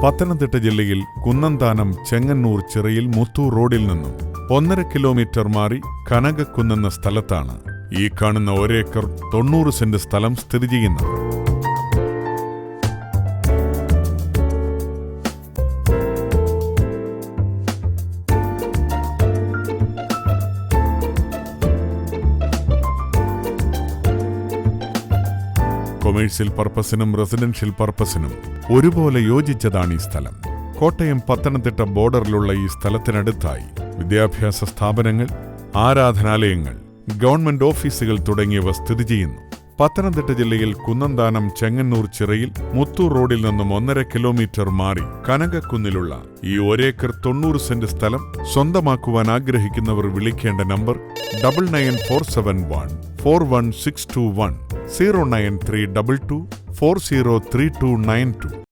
പത്തനംതിട്ട ജില്ലയിൽ കുന്നന്താനം ചെങ്ങന്നൂർ ചിറയിൽ മുത്തൂർ റോഡിൽ നിന്നും 1.5 കിലോമീറ്റർ മാറി കനകക്കുന്നെന്ന സ്ഥലത്താണ് ഈ കാണുന്ന ഒരേക്കർ 90 സെന്റ് സ്ഥലം സ്ഥിതി ചെയ്യുന്നത്. കൊമേഴ്സ്യൽ പർപ്പസിനും റെസിഡൻഷ്യൽ പർപ്പസിനും ഒരുപോലെ യോജിച്ചതാണ് ഈ സ്ഥലം. കോട്ടയം പത്തനംതിട്ട ബോർഡറിലുള്ള ഈ സ്ഥലത്തിനടുത്തായി വിദ്യാഭ്യാസ സ്ഥാപനങ്ങൾ, ആരാധനാലയങ്ങൾ, ഗവൺമെന്റ് ഓഫീസുകൾ തുടങ്ങിയവ സ്ഥിതി ചെയ്യുന്നു. പത്തനംതിട്ട ജില്ലയിൽ കുന്നന്താനം ചെങ്ങന്നൂർ ചിറയിൽ മുത്തൂർ റോഡിൽ നിന്നും 1.5 കിലോമീറ്റർ മാറി കനകക്കുന്നിലുള്ള ഈ ഒരേക്കർ 90 സെന്റ് സ്ഥലം സ്വന്തമാക്കുവാൻ ആഗ്രഹിക്കുന്നവർ വിളിക്കേണ്ട നമ്പർ 9947141621 09322403292.